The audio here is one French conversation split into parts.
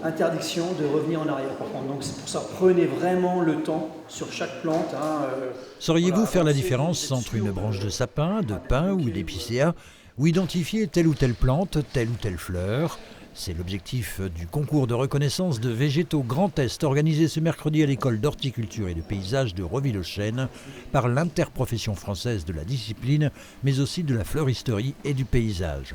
interdiction de revenir en arrière par contre. Donc c'est pour ça, prenez vraiment le temps sur chaque plante. Sauriez-vous faire la différence entre une branche de sapin, de pin ou d'épicéa, ou identifier telle ou telle plante, telle ou telle fleur? C'est l'objectif du concours de reconnaissance de végétaux Grand Est organisé ce mercredi à l'école d'horticulture et de paysage de Reville-aux-Chênes par l'interprofession française de la discipline, mais aussi de la fleuristerie et du paysage.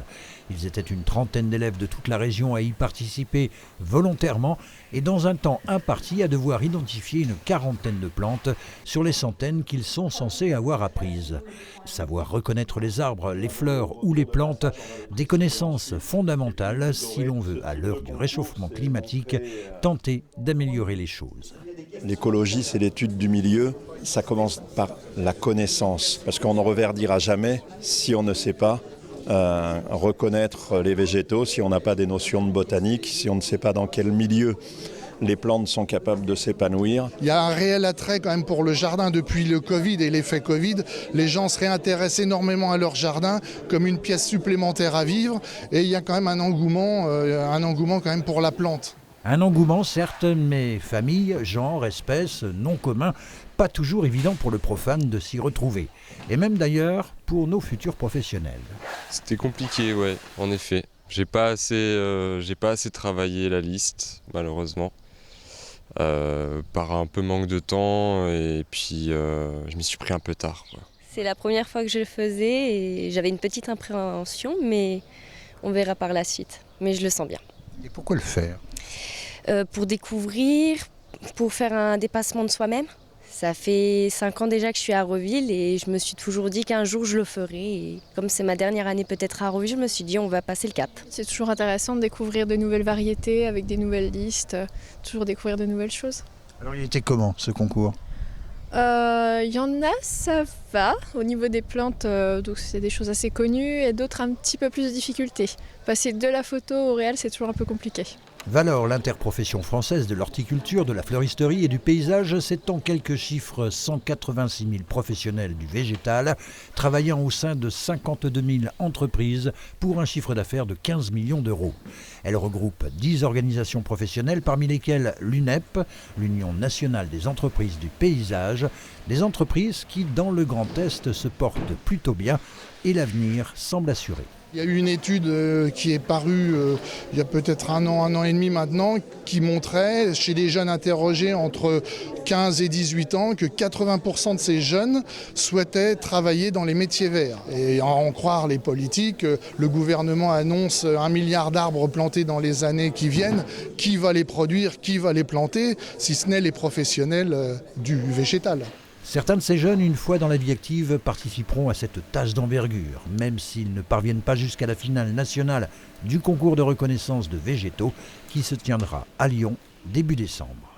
Ils étaient une trentaine d'élèves de toute la région à y participer volontairement et dans un temps imparti à devoir identifier une quarantaine de plantes sur les centaines qu'ils sont censés avoir apprises. Savoir reconnaître les arbres, les fleurs ou les plantes, des connaissances fondamentales si l'on veut, à l'heure du réchauffement climatique, tenter d'améliorer les choses. L'écologie, c'est l'étude du milieu. Ça commence par la connaissance, parce qu'on ne reverdira jamais si on ne sait pas reconnaître les végétaux, si on n'a pas des notions de botanique, si on ne sait pas dans quel milieu les plantes sont capables de s'épanouir. Il y a un réel attrait quand même pour le jardin depuis le Covid et l'effet Covid. Les gens se réintéressent énormément à leur jardin comme une pièce supplémentaire à vivre et il y a quand même un engouement quand même pour la plante. Un engouement certes, mais famille, genre, espèce, nom commun, pas toujours évident pour le profane de s'y retrouver. Et même d'ailleurs pour nos futurs professionnels. C'était compliqué, ouais, en effet. J'ai pas assez travaillé la liste, malheureusement. Par un peu manque de temps et puis je m'y suis pris un peu tard, quoi. C'est la première fois que je le faisais et j'avais une petite appréhension, mais on verra par la suite. Mais je le sens bien. Et pourquoi le faire ? Pour découvrir, pour faire un dépassement de soi-même. Ça fait 5 ans déjà que je suis à Reville et je me suis toujours dit qu'un jour je le ferai. Et comme c'est ma dernière année peut-être à Reville, je me suis dit on va passer le cap. C'est toujours intéressant de découvrir de nouvelles variétés avec des nouvelles listes, toujours découvrir de nouvelles choses. Alors il était comment ce concours ? Il y en a, ça va, au niveau des plantes, donc c'est des choses assez connues, et d'autres un petit peu plus de difficultés. Passer de la photo au réel, c'est toujours un peu compliqué. Valor, l'interprofession française de l'horticulture, de la fleuristerie et du paysage, c'est en quelques chiffres 186 000 professionnels du végétal, travaillant au sein de 52 000 entreprises pour un chiffre d'affaires de 15 millions d'euros. Elle regroupe 10 organisations professionnelles, parmi lesquelles l'UNEP, l'Union nationale des entreprises du paysage, des entreprises qui, dans le Grand Est, se portent plutôt bien et l'avenir semble assuré. Il y a eu une étude qui est parue il y a peut-être un an et demi maintenant, qui montrait chez les jeunes interrogés entre 15 et 18 ans que 80% de ces jeunes souhaitaient travailler dans les métiers verts. Et à en croire les politiques, le gouvernement annonce 1 milliard d'arbres plantés dans les années qui viennent. Qui va les produire, qui va les planter, si ce n'est les professionnels du végétal. Certains de ces jeunes, une fois dans la vie active, participeront à cette tâche d'envergure, même s'ils ne parviennent pas jusqu'à la finale nationale du concours de reconnaissance de végétaux qui se tiendra à Lyon début décembre.